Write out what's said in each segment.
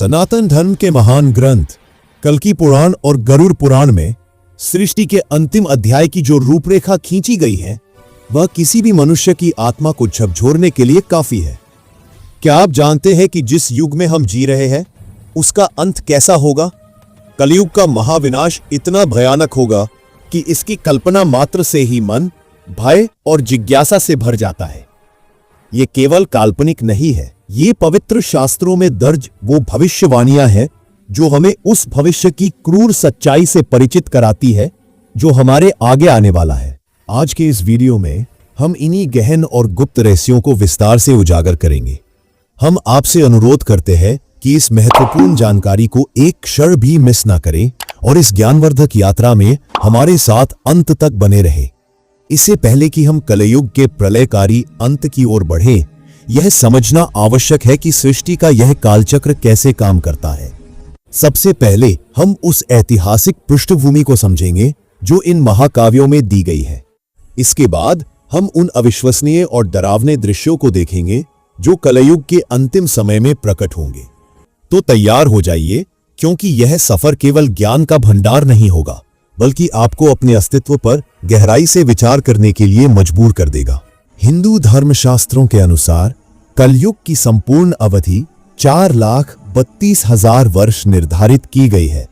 सनातन धर्म के महान ग्रंथ कल्कि पुराण और गरुड़ पुराण में सृष्टि के अंतिम अध्याय की जो रूपरेखा खींची गई है वह किसी भी मनुष्य की आत्मा को झकझोरने के लिए काफी है। क्या आप जानते हैं कि जिस युग में हम जी रहे हैं उसका अंत कैसा होगा? कलयुग का महाविनाश इतना भयानक होगा कि इसकी कल्पना मात्र से ही मन भय और जिज्ञासा से भर जाता है। ये केवल काल्पनिक नहीं है, ये पवित्र शास्त्रों में दर्ज वो भविष्यवाणियां हैं जो हमें उस भविष्य की क्रूर सच्चाई से परिचित कराती है जो हमारे आगे आने वाला है। आज के इस वीडियो में हम इन्हीं गहन और गुप्त रहस्यों को विस्तार से उजागर करेंगे। हम आपसे अनुरोध करते हैं कि इस महत्वपूर्ण जानकारी को एक क्षण भी मिस ना करें और इस ज्ञानवर्धक यात्रा में हमारे साथ अंत तक बने रहें। इससे पहले कि हम कलयुग के प्रलयकारी अंत की ओर बढ़ें, यह समझना आवश्यक है कि सृष्टि का यह कालचक्र कैसे काम करता है। सबसे पहले हम उस ऐतिहासिक पृष्ठभूमि को समझेंगे जो इन महाकाव्यों में दी गई है। इसके बाद हम उन अविश्वसनीय और डरावने दृश्यों को देखेंगे जो कलयुग के अंतिम समय में प्रकट होंगे। तो तैयार हो जाइए, क्योंकि यह सफर केवल ज्ञान का भंडार नहीं होगा बल्कि आपको अपने अस्तित्व पर गहराई से विचार करने के लिए मजबूर कर देगा। हिंदू धर्मशास्त्रों के अनुसार कलयुग की संपूर्ण अवधि 4,32,000 वर्ष निर्धारित की गई है।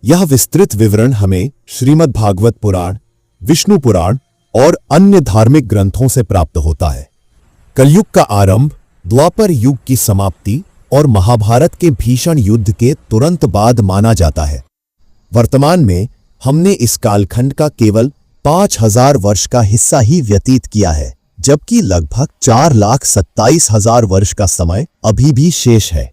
यह विस्तृत विवरण हमें श्रीमद् भागवत पुराण, विष्णु पुराण और अन्य धार्मिक ग्रंथों से प्राप्त होता है। कलयुग का आरंभ द्वापर युग की समाप्ति और महाभारत के भीषण युद्ध के तुरंत बाद माना जाता है। वर्तमान में हमने इस कालखंड का केवल 5,000 वर्ष का हिस्सा ही व्यतीत किया है, जबकि लगभग 4,27,000 वर्ष का समय अभी भी शेष है।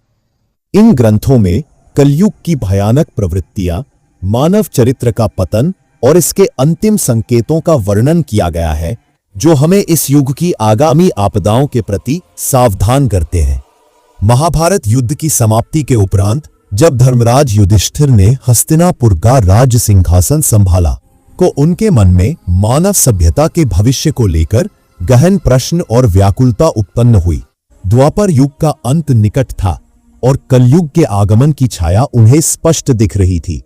इन ग्रंथों में कलयुग की भयानक प्रवृत्तियां, मानव चरित्र का पतन और इसके अंतिम संकेतों का वर्णन किया गया है जो हमें इस युग की आगामी आपदाओं के प्रति सावधान करते हैं। महाभारत युद्ध की समाप्ति के उपरांत जब धर्मराज युधिष्ठिर ने हस्तिनापुर का राज सिंहासन संभाला को उनके मन में मानव सभ्यता के भविष्य को लेकर गहन प्रश्न और व्याकुलता उत्पन्न हुई। द्वापर युग का अंत निकट था और कलयुग के आगमन की छाया उन्हें स्पष्ट दिख रही थी।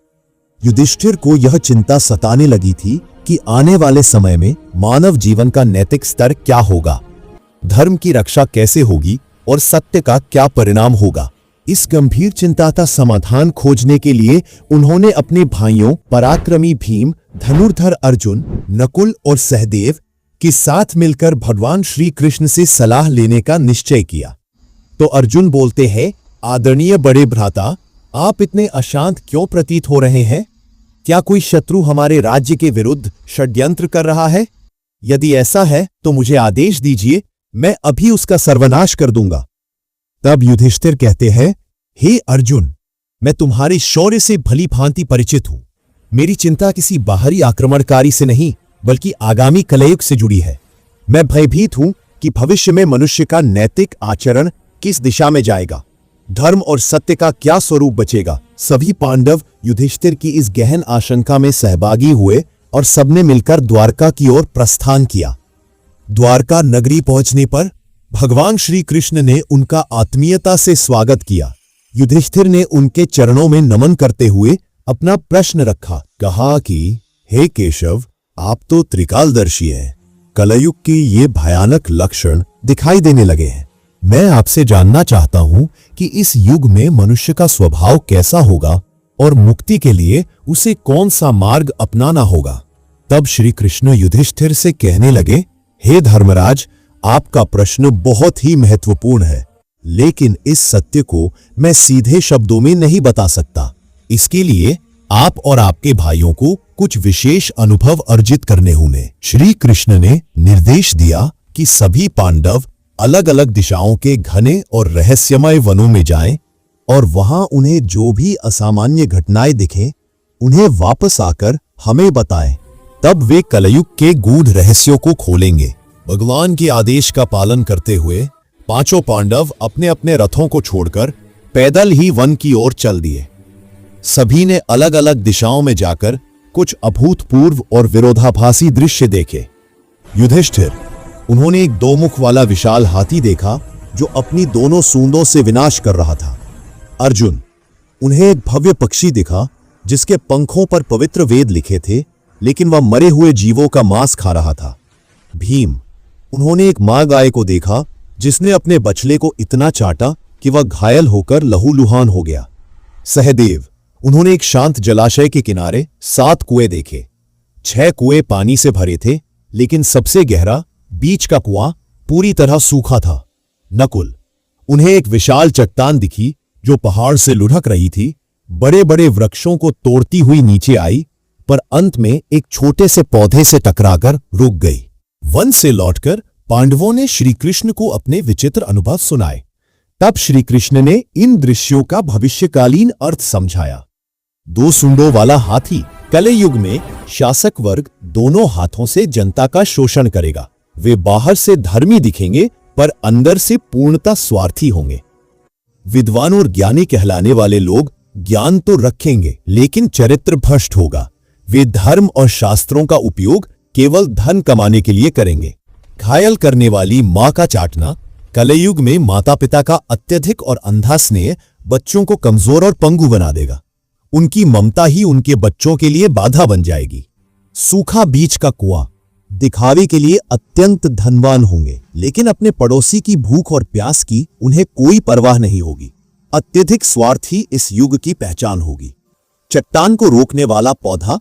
युधिष्ठिर को यह चिंता सताने लगी थी कि आने वाले समय में मानव जीवन का नैतिक स्तर क्या होगा, धर्म की रक्षा कैसे होगी और सत्य का क्या परिणाम होगा। इस गंभीर चिंता का समाधान खोजने के लिए उन्होंने अपने भाइयों पराक्रमी भीम, धनुर्धर अर्जुन, नकुल और सहदेव के साथ मिलकर भगवान श्री कृष्ण से सलाह लेने का निश्चय किया। तो अर्जुन बोलते हैं, आदरणीय बड़े भ्राता, आप इतने अशांत क्यों प्रतीत हो रहे हैं? क्या कोई शत्रु हमारे राज्य के विरुद्ध षड्यंत्र कर रहा है? यदि ऐसा है तो मुझे आदेश दीजिए, मैं अभी उसका सर्वनाश कर दूंगा। तब युधिष्ठिर कहते हैं, हे अर्जुन, मैं तुम्हारे शौर्य से भली भांति परिचित हूं। मेरी चिंता किसी बाहरी आक्रमणकारी से नहीं बल्कि आगामी कलयुग से जुड़ी है। मैं भयभीत हूं कि भविष्य में मनुष्य का नैतिक आचरण किस दिशा में जाएगा, धर्म और सत्य का क्या स्वरूप बचेगा। सभी पांडव युधिष्ठिर की इस गहन आशंका में सहभागी हुए और सबने मिलकर द्वारका की ओर प्रस्थान किया। द्वारका नगरी पहुंचने पर भगवान श्री कृष्ण ने उनका आत्मीयता से स्वागत किया। युधिष्ठिर ने उनके चरणों में नमन करते हुए अपना प्रश्न रखा। कहा कि हे केशव, आप तो त्रिकालदर्शी हैं। कलयुग के ये भयानक लक्षण दिखाई देने लगे हैं। मैं आपसे जानना चाहता हूं कि इस युग में मनुष्य का स्वभाव कैसा होगा और मुक्ति के लिए उसे कौन सा मार्ग अपनाना होगा। तब श्री कृष्ण युधिष्ठिर से कहने लगे, हे धर्मराज, आपका प्रश्न बहुत ही महत्वपूर्ण है, लेकिन इस सत्य को मैं सीधे शब्दों में नहीं बता सकता। इसके लिए आप और आपके भाइयों को कुछ विशेष अनुभव अर्जित करने होंगे। श्री कृष्ण ने निर्देश दिया कि सभी पांडव अलग अलग दिशाओं के घने और रहस्यमय वनों में जाएं और वहां उन्हें जो भी असामान्य घटनाएं दिखें उन्हें वापस आकर हमें बताएं। तब वे कलयुग के गूढ़ रहस्यों को खोलेंगे। भगवान के आदेश का पालन करते हुए पांचों पांडव अपने अपने रथों को छोड़कर पैदल ही वन की ओर चल दिए। सभी ने अलग अलग दिशाओं में जाकर कुछ अभूतपूर्व और विरोधाभासी दृश्य देखे। युधिष्ठिर, उन्होंने एक 2 मुख वाला विशाल हाथी देखा जो अपनी दोनों सूंडों से विनाश कर रहा था। अर्जुन, उन्हें एक भव्य पक्षी दिखा जिसके पंखों पर पवित्र वेद लिखे थे, लेकिन वह मरे हुए जीवों का मांस खा रहा था। भीम, उन्होंने एक मां गाय को देखा जिसने अपने बछड़े को इतना चाटा कि वह घायल होकर लहूलुहान हो गया। सहदेव, उन्होंने एक शांत जलाशय के किनारे 7 कुएं देखे। 6 कुएं पानी से भरे थे, लेकिन सबसे गहरा बीच का कुआं पूरी तरह सूखा था। नकुल, उन्हें एक विशाल चट्टान दिखी जो पहाड़ से लुढ़क रही थी, बड़े बड़े वृक्षों को तोड़ती हुई नीचे आई, पर अंत में एक छोटे से पौधे से टकराकर रुक गई। वन से लौटकर पांडवों ने श्री कृष्ण को अपने विचित्र अनुभव सुनाए। तब श्री कृष्ण ने इन दृश्यों का भविष्यकालीन अर्थ समझाया। 2 सूंडों वाला हाथी कलयुग में शासक वर्ग दोनों हाथों से जनता का शोषण करेगा। वे बाहर से धर्मी दिखेंगे पर अंदर से पूर्णतः स्वार्थी होंगे। विद्वान और ज्ञानी कहलाने वाले लोग ज्ञान तो रखेंगे, लेकिन चरित्र भ्रष्ट होगा। वे धर्म और शास्त्रों का उपयोग केवल धन कमाने के लिए करेंगे। घायल करने वाली मां का चाटना, कलयुग में माता पिता का अत्यधिक और अंधा स्नेह बच्चों को कमजोर और पंगु बना देगा। उनकी ममता ही उनके बच्चों के लिए बाधा बन जाएगी। सूखा बीच का कुआं, दिखावे के लिए अत्यंत धनवान होंगे, लेकिन अपने पड़ोसी की भूख और प्यास की उन्हें कोई परवाह नहीं होगी। अत्यधिक स्वार्थ ही इस युग की पहचान होगी। चट्टान को रोकने वाला पौधा,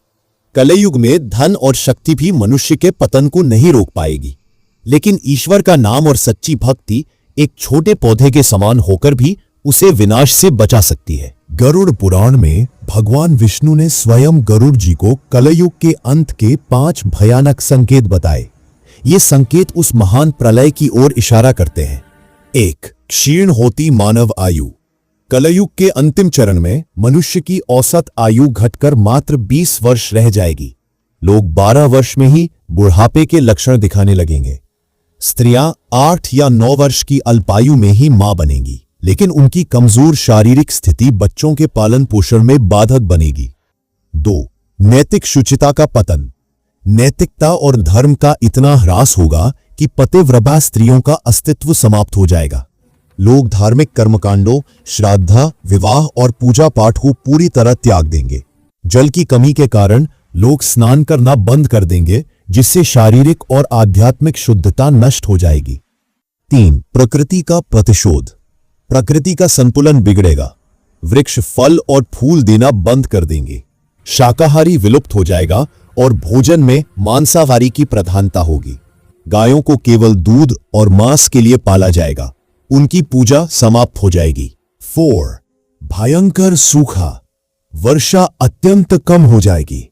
कलयुग में धन और शक्ति भी मनुष्य के पतन को नहीं रोक पाएगी, लेकिन ईश्वर का नाम और सच्ची भक्ति एक छोटे पौधे के समान होकर भी उसे विनाश से बचा सकती है। गरुड़ पुराण में भगवान विष्णु ने स्वयं गरुड़ जी को कलयुग के अंत के 5 भयानक संकेत बताए। ये संकेत उस महान प्रलय की ओर इशारा करते हैं। 1. क्षीण होती मानव आयु। कलयुग के अंतिम चरण में मनुष्य की औसत आयु घटकर मात्र 20 वर्ष रह जाएगी। लोग 12 वर्ष में ही बुढ़ापे के लक्षण दिखाने लगेंगे। स्त्रियां 8 या 9 वर्ष की अल्पायु में ही मां बनेंगी, लेकिन उनकी कमजोर शारीरिक स्थिति बच्चों के पालन पोषण में बाधक बनेगी। 2. नैतिक शुचिता का पतन। नैतिकता और धर्म का इतना ह्रास होगा कि पतिव्रता स्त्रियों का अस्तित्व समाप्त हो जाएगा। लोग धार्मिक कर्मकांडों, श्राद्धा, विवाह और पूजा पाठ को पूरी तरह त्याग देंगे। जल की कमी के कारण लोग स्नान करना बंद कर देंगे, जिससे शारीरिक और आध्यात्मिक शुद्धता नष्ट हो जाएगी। 3. प्रकृति का प्रतिशोध। प्रकृति का संतुलन बिगड़ेगा। वृक्ष फल और फूल देना बंद कर देंगे। शाकाहारी विलुप्त हो जाएगा और भोजन में मांसाहारी की प्रधानता होगी। गायों को केवल दूध और मांस के लिए पाला जाएगा। उनकी पूजा समाप्त हो जाएगी। 4. भयंकर सूखा। वर्षा अत्यंत कम हो जाएगी।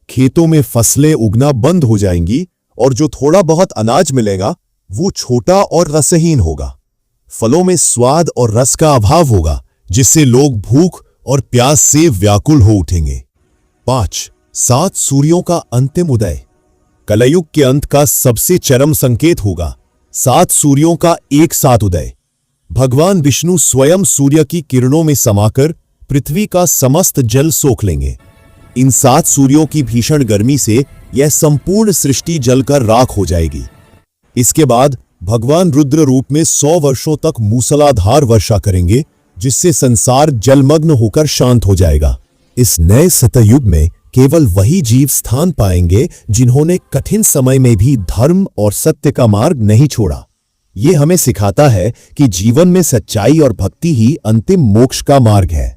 खेतों में फसलें उगना बंद हो जाएंगी और जो थोड़ा बहुत अनाज मिलेगा वो छोटा और रसहीन होगा। फलों में स्वाद और रस का अभाव होगा, जिससे लोग भूख और प्यास से व्याकुल हो उठेंगे। 5. 7 सूर्यों का अंतिम उदय। कलयुग के अंत का सबसे चरम संकेत होगा 7 सूर्यों का एक साथ उदय। भगवान विष्णु स्वयं सूर्य की किरणों में समाकर पृथ्वी का समस्त जल सोख लेंगे। इन 7 सूर्यों की भीषण गर्मी से यह संपूर्ण सृष्टि जलकर राख हो जाएगी। इसके बाद भगवान रुद्र रूप में 100 वर्षों तक मूसलाधार वर्षा करेंगे, जिससे संसार जलमग्न होकर शांत हो जाएगा। इस नए सतयुग में केवल वही जीव स्थान पाएंगे जिन्होंने कठिन समय में भी धर्म और सत्य का मार्ग नहीं छोड़ा। ये हमें सिखाता है कि जीवन में सच्चाई और भक्ति ही अंतिम मोक्ष का मार्ग है।